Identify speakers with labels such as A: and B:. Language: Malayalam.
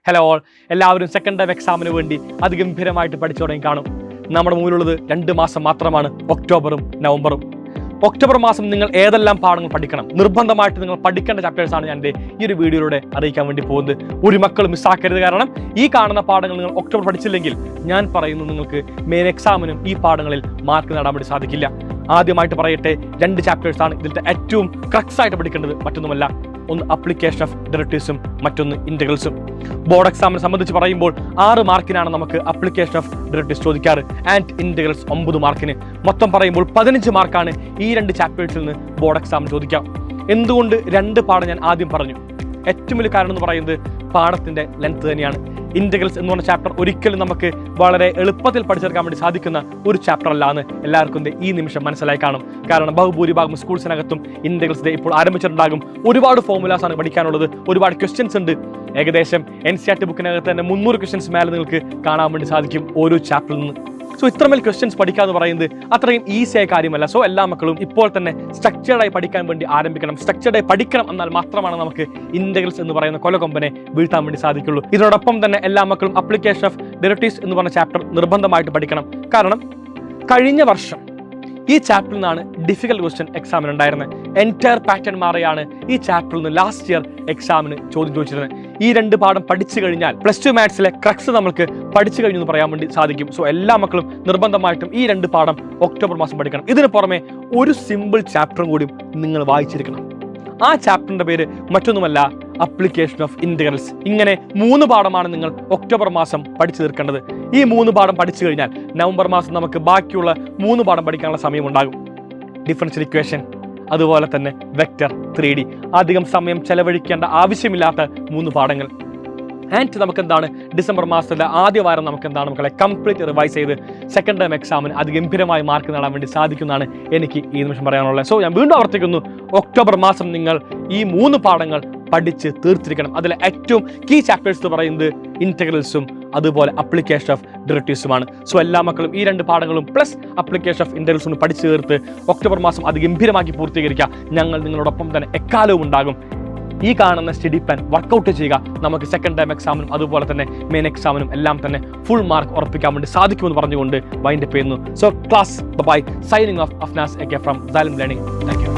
A: ഹലോ ഓൾ, എല്ലാവരും സെക്കൻഡ് ടൈം എക്സാമിന് വേണ്ടി അതിഗംഭീരമായിട്ട് പഠിച്ചു തുടങ്ങി കാണും. നമ്മുടെ മുന്നിലുള്ളത് 2 മാസം മാത്രമാണ്, ഒക്ടോബറും നവംബറും. ഒക്ടോബർ മാസം നിങ്ങൾ ഏതെല്ലാം പാഠങ്ങൾ പഠിക്കണം, നിർബന്ധമായിട്ട് നിങ്ങൾ പഠിക്കേണ്ട ചാപ്റ്റേഴ്സാണ് ഞാൻ എൻ്റെ ഈ ഒരു വീഡിയോയിലൂടെ അറിയിക്കാൻ വേണ്ടി പോകുന്നത്. ഒരു മക്കളും മിസ്സാക്കരുത്. കാരണം ഈ കാണുന്ന പാഠങ്ങൾ നിങ്ങൾ ഒക്ടോബർ പഠിച്ചില്ലെങ്കിൽ ഞാൻ പറയുന്നു നിങ്ങൾക്ക് മെയിൻ എക്സാമിനും ഈ പാഠങ്ങളിൽ മാർക്ക് നേടാൻ വേണ്ടി സാധിക്കില്ല. ആദ്യമായിട്ട് പറയട്ടെ, 2 ചാപ്റ്റേഴ്സാണ് ഇതിലത്തെ ഏറ്റവും ക്രക്സ് ആയിട്ട് പഠിക്കേണ്ടത്. മറ്റൊന്നുമല്ല, ഒന്ന് അപ്ലിക്കേഷൻ ഓഫ് ഡെറിവേറ്റീവ്സും മറ്റൊന്ന് ഇൻ്റഗ്രൽസും. ബോർഡ് എക്സാമിനെ സംബന്ധിച്ച് പറയുമ്പോൾ 6 മാർക്കിനാണ് നമുക്ക് അപ്ലിക്കേഷൻ ഓഫ് ഡെറിവേറ്റീവ്സ് ചോദിക്കാറ് ആൻഡ് ഇൻ്റഗ്രൽസ് 9 മാർക്കിന്. മൊത്തം പറയുമ്പോൾ 15 മാർക്കാണ് ഈ 2 ചാപ്റ്റേഴ്സിൽ നിന്ന് ബോർഡ് എക്സാമിന് ചോദിക്കാം. എന്തുകൊണ്ട് 2 പാഠം ഞാൻ ആദ്യം പറഞ്ഞു? ഏറ്റവും വലിയ കാരണം എന്ന് പറയുന്നത് പാഠത്തിൻ്റെ ലെങ്ത് തന്നെയാണ്. ഇൻ്റഗ്രൽസ് എന്ന് പറഞ്ഞ ചാപ്റ്റർ ഒരിക്കലും നമുക്ക് വളരെ എളുപ്പത്തിൽ പഠിച്ചെടുക്കാൻ വേണ്ടി സാധിക്കുന്ന ഒരു ചാപ്റ്റർ അല്ല എന്ന് എല്ലാവർക്കും ഈ നിമിഷം മനസ്സിലായി കാണും. കാരണം ബഹുഭൂരിഭാഗം സ്കൂൾസിനകത്തും ഇൻ്റഗ്രൽസ് ഇപ്പോൾ ആരംഭിച്ചിട്ടുണ്ടാകും. ഒരുപാട് ഫോർമുലാസ് ആണ് പഠിക്കാനുള്ളത്, ഒരുപാട് ക്വസ്റ്റ്യൻസ് ഉണ്ട്. ഏകദേശം NCERT ബുക്കിനകത്ത് തന്നെ 300 ക്വസ്റ്റ്യൻസ് മേലെ നിങ്ങൾക്ക് കാണാൻ വേണ്ടി സാധിക്കും ഓരോ ചാപ്റ്ററിൽ നിന്ന്. സോ ഇത്രമേൽ ക്വസ്റ്റ്യൻസ് പഠിക്കുക എന്ന് പറയുന്നത് അത്രയും ഈസിയായ കാര്യമല്ല. സോ എല്ലാ മക്കളും ഇപ്പോൾ തന്നെ സ്ട്രക്ചേർഡായി പഠിക്കാൻ വേണ്ടി ആരംഭിക്കണം. സ്ട്രക്ചേർഡായി പഠിക്കണം, എന്നാൽ മാത്രമാണ് നമുക്ക് ഇൻ്റഗ്രൽസ് എന്ന് പറയുന്ന കൊലകൊമ്പനെ വീഴ്ത്താൻ വേണ്ടി സാധിക്കുള്ളൂ. ഇതിനോടൊപ്പം തന്നെ എല്ലാ മക്കളും അപ്ലിക്കേഷൻ ഓഫ് ഡെറിവേറ്റീവ്സ് എന്ന് പറഞ്ഞ ചാപ്റ്റർ നിർബന്ധമായിട്ട് പഠിക്കണം. കാരണം കഴിഞ്ഞ വർഷം ഈ ചാപ്റ്ററിൽ നിന്നാണ് ഡിഫിക്കൽട്ട് ക്വസ്റ്റ്യൻ എക്സാമിന് ഉണ്ടായിരുന്നത്. എൻറ്റയർ പാറ്റേൺ മാറിയാണ് ഈ ചാപ്റ്ററിൽ നിന്ന് ലാസ്റ്റ് ഇയർ എക്സാമിന് ചോദ്യം ചോദിച്ചിരുന്നത്. ഈ 2 പാഠം പഠിച്ചു കഴിഞ്ഞാൽ +2 മാത്സിലെ ക്രക്സ് നമുക്ക് പഠിച്ചു കഴിഞ്ഞു എന്ന് പറയാൻ വേണ്ടി സാധിക്കും. സോ എല്ലാ മക്കളും നിർബന്ധമായിട്ടും ഈ 2 പാഠം ഒക്ടോബർ മാസം പഠിക്കണം. ഇതിന് പുറമെ ഒരു സിമ്പിൾ ചാപ്റ്ററും കൂടി നിങ്ങൾ വായിച്ചിരിക്കണം. ആ ചാപ്റ്ററിന്റെ പേര് മറ്റൊന്നുമല്ല, അപ്ലിക്കേഷൻ ഓഫ് ഇൻ്റഗ്രൽസ്. ഇങ്ങനെ 3 പാഠമാണ് നിങ്ങൾ ഒക്ടോബർ മാസം പഠിച്ചു തീർക്കേണ്ടത്. ഈ 3 പാഠം പഠിച്ചു കഴിഞ്ഞാൽ നവംബർ മാസം നമുക്ക് ബാക്കിയുള്ള 3 പാഠം പഠിക്കാനുള്ള സമയമുണ്ടാകും. ഡിഫറൻഷ്യൽ ഇക്വേഷൻ, അതുപോലെ തന്നെ വെക്റ്റർ, 3D. അധികം സമയം ചെലവഴിക്കേണ്ട ആവശ്യമില്ലാത്ത 3 പാഠങ്ങൾ. ആൻഡ് നമുക്ക് എന്താണ്, ഡിസംബർ മാസത്തിലെ ആദ്യ വാരം നമുക്ക് എന്താണ് മക്കളെ കംപ്ലീറ്റ് റിവൈസ് ചെയ്ത് സെക്കൻഡ് ടൈം എക്സാമിന് അതിഗംഭീരമായി മാർക്ക് നേടാൻ വേണ്ടി സാധിക്കുന്നതാണ് എനിക്ക് ഈ നിമിഷം പറയാനുള്ളത്. സോ ഞാൻ വീണ്ടും ആവർത്തിക്കുന്നു, ഒക്ടോബർ മാസം നിങ്ങൾ ഈ 3 പാഠങ്ങൾ പഠിച്ച് തീർത്തിരിക്കണം. അതിലെ ഏറ്റവും കീ ചാപ്റ്റേഴ്സ് എന്ന് പറയുന്നത് ഇൻ്റഗ്രൽസും അതുപോലെ അപ്ലിക്കേഷൻ ഓഫ് ഡെറിവേറ്റീവ്സുമാണ്. സോ എല്ലാ മക്കളും ഈ 2 പാഠങ്ങളും പ്ലസ് അപ്ലിക്കേഷൻ ഓഫ് ഇൻ്റഗ്രൽസും പഠിച്ചു തീർത്ത് ഒക്ടോബർ മാസം അതിഗംഭീരമാക്കി പൂർത്തീകരിക്കുക. ഞങ്ങൾ നിങ്ങളോടൊപ്പം തന്നെ എക്കാലവും ഉണ്ടാകും. ഈ കാണുന്ന സ്റ്റഡി പ്ലാൻ വർക്കൗട്ട് ചെയ്യുക. നമുക്ക് സെക്കൻഡ് ടൈം എക്സാമിനും അതുപോലെ തന്നെ മെയിൻ എക്സാമിനും എല്ലാം തന്നെ ഫുൾ മാർക്ക് ഉറപ്പിക്കാൻ വേണ്ടി സാധിക്കുമെന്ന് പറഞ്ഞുകൊണ്ട് വൈൻഡപ്പ് ചെയ്യുന്നു. So class bye, signing off Afnas from Xylem Learning. Thank U.